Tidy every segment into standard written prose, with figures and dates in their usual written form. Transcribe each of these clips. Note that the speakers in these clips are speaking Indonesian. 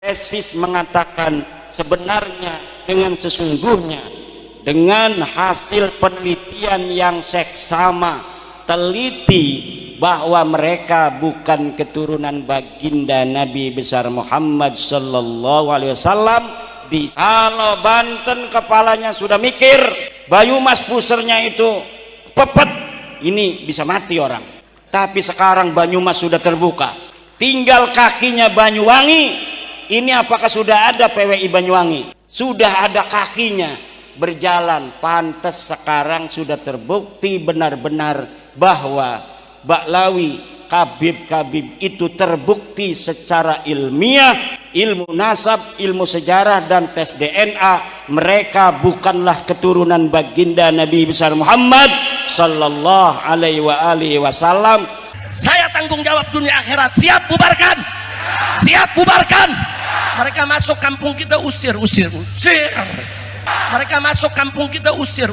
tesis mengatakan sebenarnya dengan sesungguhnya dengan hasil penelitian yang seksama teliti bahwa mereka bukan keturunan baginda Nabi besar Muhammad sallallahu alaihi wasallam. Kalau Banten kepalanya sudah mikir, Banyumas pusernya itu pepet, ini bisa mati orang. Tapi sekarang Banyumas sudah terbuka, tinggal kakinya Banyuwangi. Ini apakah sudah ada PWI Banyuwangi? Sudah ada kakinya berjalan. Pantas sekarang sudah terbukti benar-benar bahwa Baklawi, Kabib-kabib itu terbukti secara ilmiah, ilmu nasab, ilmu sejarah dan tes DNA, mereka bukanlah keturunan baginda Nabi besar Muhammad sallallahu alaihi wasallam. Saya tanggung jawab dunia akhirat. Siap bubarkan, siap bubarkan. Mereka masuk kampung kita, usir. Mereka masuk kampung kita, usir.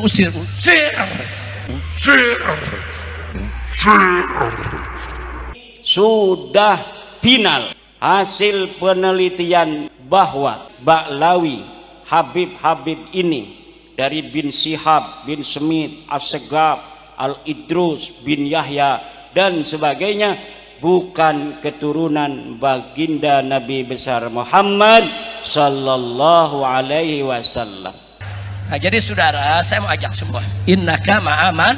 Sudah final hasil penelitian bahwa Baklawi, Habib ini dari bin Syihab, bin Smith, As-Segaf, Al-Idrus, bin Yahya dan sebagainya bukan keturunan baginda Nabi besar Muhammad sallallahu alaihi wasallam. Nah, jadi saudara, saya mau ajak semua, innaka ma'aman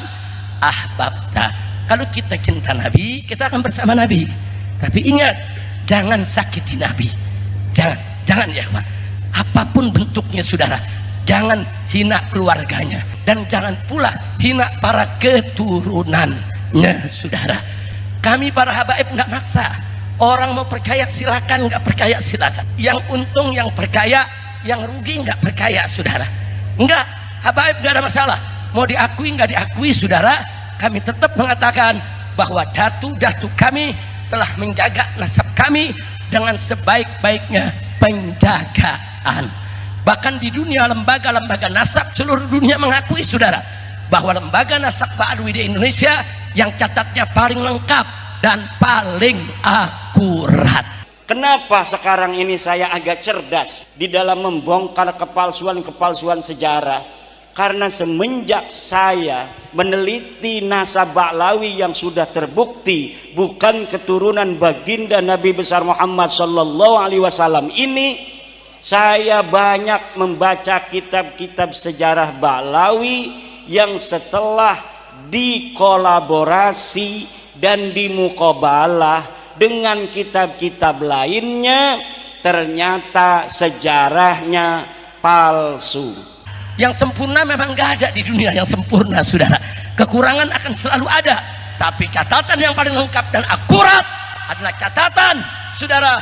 ahbabta. Kalau kita cinta Nabi, kita akan bersama Nabi. Tapi ingat, jangan sakiti Nabi. Jangan ya Pak. Apapun bentuknya saudara, jangan hina keluarganya dan jangan pula hina para keturunannya saudara. Kami para habaib nggak maksa. Orang mau percaya silakan, nggak percaya silakan. Yang untung yang percaya, yang rugi nggak percaya saudara. Enggak, habaib nggak ada masalah. Mau diakui nggak diakui saudara, kami tetap mengatakan bahwa datu-datu kami telah menjaga nasab kami dengan sebaik-baiknya penjagaan. Bahkan di dunia lembaga-lembaga nasab seluruh dunia mengakui saudara bahwa lembaga nasab Baklawi di Indonesia yang catatnya paling lengkap dan paling akurat. Kenapa sekarang ini saya agak cerdas di dalam membongkar kepalsuan sejarah? Karena semenjak saya meneliti nasab Baklawi yang sudah terbukti bukan keturunan baginda Nabi besar Muhammad sallallahu alaihi wasallam ini, saya banyak membaca kitab-kitab sejarah Baklawi yang setelah dikolaborasi dan dimuqabalah dengan kitab-kitab lainnya, ternyata sejarahnya palsu. Yang sempurna memang nggak ada di dunia yang sempurna saudara. Kekurangan akan selalu ada, tapi catatan yang paling lengkap dan akurat adalah catatan saudara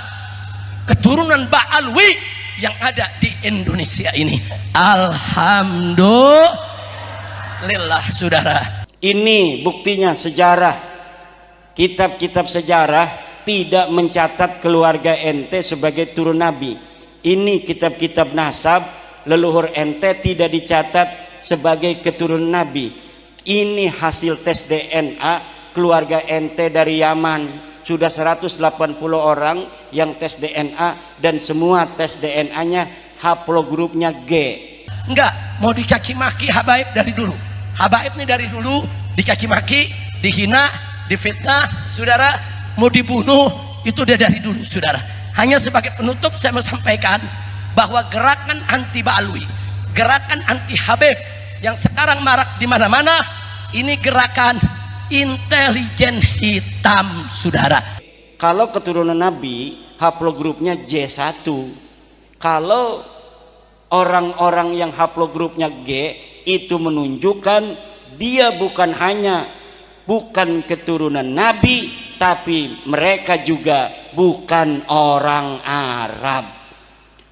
keturunan Baklawi yang ada di Indonesia ini. Alhamdulillah saudara. Ini buktinya sejarah. Kitab-kitab sejarah tidak mencatat keluarga ente sebagai turun Nabi. Ini kitab-kitab nasab leluhur ente tidak dicatat sebagai keturunan Nabi. Ini hasil tes DNA keluarga ente dari Yaman. Sudah 180 orang yang tes DNA dan semua tes DNA-nya haplogrupnya G. Enggak, mau dicaci maki habaib dari dulu. Habaib nih dari dulu dicaci maki, dihina, difitnah, saudara, mau dibunuh itu dia dari dulu saudara. Hanya sebagai penutup saya mau sampaikan bahwa gerakan anti Baklawi, gerakan anti Habib yang sekarang marak di mana-mana, ini gerakan intelijen hitam saudara. Kalau keturunan Nabi haplogrupnya J1, kalau orang-orang yang haplogrupnya G itu menunjukkan dia bukan hanya bukan keturunan Nabi, tapi mereka juga bukan orang Arab.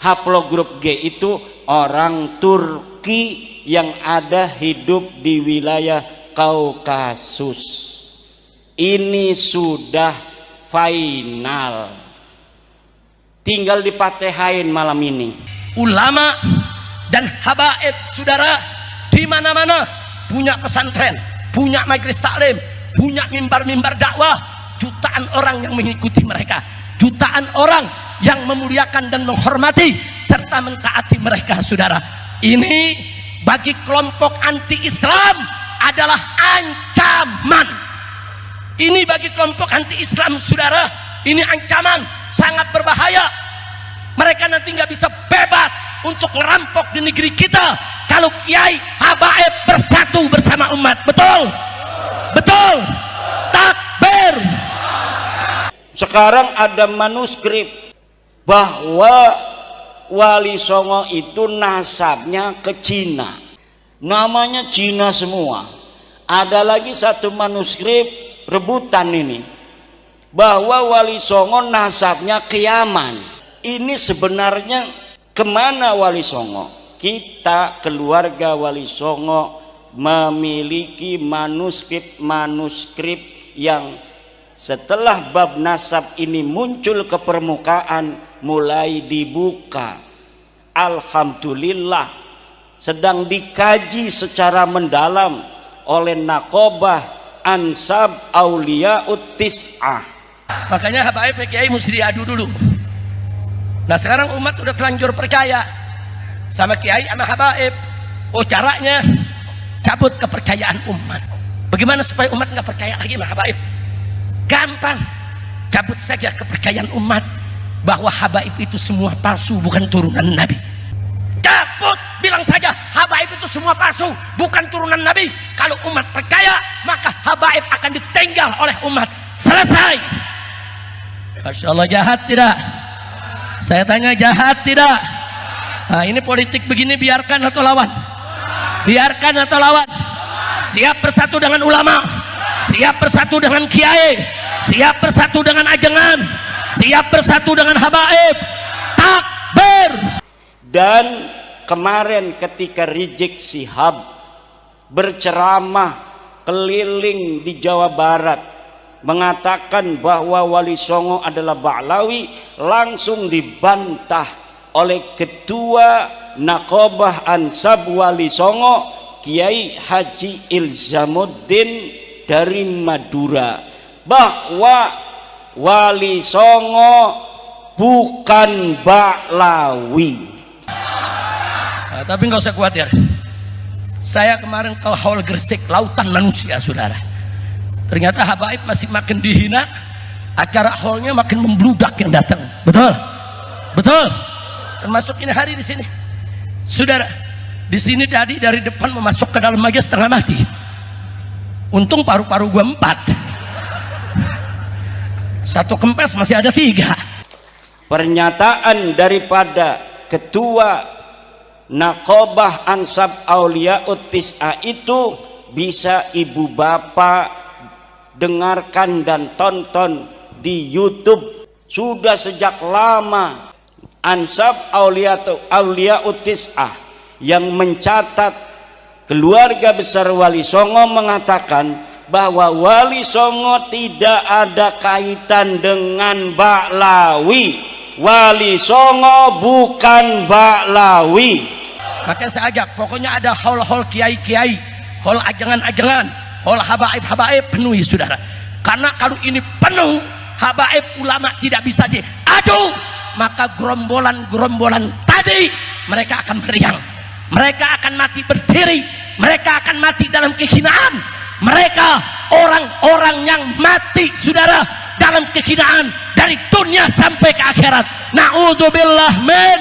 Haplogrup G itu orang Turki yang ada hidup di wilayah Kaukasus. Ini sudah final, tinggal dipatehain malam ini. Ulama dan habaib saudara di mana-mana punya pesantren, punya majelis taklim, punya mimbar-mimbar dakwah, jutaan orang yang mengikuti mereka, jutaan orang yang memuliakan dan menghormati serta mentaati mereka. Saudara, ini bagi kelompok anti-Islam adalah ancaman. Ini bagi kelompok anti-Islam, saudara, ini ancaman sangat berbahaya. Mereka nanti nggak bisa bebas untuk ngerampok di negeri kita kalau kiai habaib bersatu bersama umat. Betul? Betul? Takbir. Sekarang ada manuskrip bahwa Wali Songo itu nasabnya ke Cina, namanya Cina semua. Ada lagi satu manuskrip rebutan ini bahwa Wali Songo nasabnya ke Yaman. Ini sebenarnya kemana Wali Songo? Kita keluarga Wali Songo memiliki manuskrip yang setelah bab nasab ini muncul ke permukaan mulai dibuka. Alhamdulillah sedang dikaji secara mendalam oleh Naqobah Ansab Auliyaut Tis'ah. Makanya habaib kiai mesti diadu dulu. Nah sekarang umat udah terlanjur percaya sama kiai sama habaib. Oh caranya cabut kepercayaan umat. Bagaimana supaya umat nggak percaya lagi sama habaib? Gampang, cabut saja kepercayaan umat bahwa habaib itu semua palsu, bukan turunan Nabi. Cabut, bilang saja habaib itu semua palsu, bukan turunan Nabi. Kalau umat percaya, maka habaib akan ditinggal oleh umat. Selesai. Masya Allah, jahat tidak? Saya tanya, jahat tidak? Nah ini politik begini, biarkan atau lawan? Biarkan atau lawan? Siap bersatu dengan ulama, siap bersatu dengan kiai, siap bersatu dengan ajengan, siap bersatu dengan habaib. Takbir. Dan kemarin ketika Rizik Syihab berceramah keliling di Jawa Barat mengatakan bahwa Wali Songo adalah Ba'lawi, langsung dibantah oleh Ketua Naqobah Ansab Wali Songo, Kiai Haji Ilzamuddin dari Madura, bahwa Wali Songo bukan Ba'lawi. Nah, tapi nggak usah khawatir. Saya kemarin ke Hall Gresik, lautan manusia, saudara. Ternyata habaib masih makin dihina, acara hallnya makin membludak yang datang. Betul? Betul? Termasuk ini hari di sini, saudara. Di sini tadi dari depan memasuk ke dalam aja setengah mati. Untung paru-paru gua 4, satu kempes masih ada 3. Pernyataan daripada Ketua Naqobah Ansab Auliyaut Tis'ah itu bisa ibu bapak dengarkan dan tonton di YouTube. Sudah sejak lama Ansab Auliyaut Tis'ah yang mencatat keluarga besar Wali Songo mengatakan bahwa Wali Songo tidak ada kaitan dengan Ba'lawi. Wali Songo bukan Ba'lawi. Maka saya ajak, pokoknya ada hall-hall kiai-kiai, hall ajengan-ajengan, hall habaib-habaib, penuhi saudara. Karena kalau ini penuh, habaib ulama tidak bisa diadu, maka gerombolan-gerombolan tadi mereka akan meriang, mereka akan mati berdiri, mereka akan mati dalam kehinaan. Mereka orang-orang yang mati, saudara, dalam kehinaan dari dunia sampai ke akhirat. Na'udzubillah min.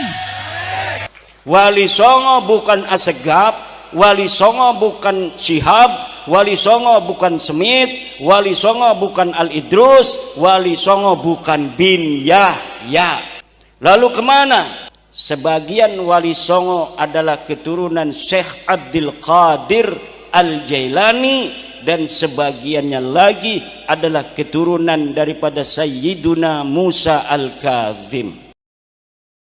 Wali Songo bukan Assegaf, Wali Songo bukan Syihab, Wali Songo bukan Semit, Wali Songo bukan Al-Idrus, Wali Songo bukan bin Yahya. Lalu kemana? Sebagian Wali Songo adalah keturunan Syekh Abdul Qadir Al-Jailani, dan sebagiannya lagi adalah keturunan daripada Sayyiduna Musa Al-Kazim.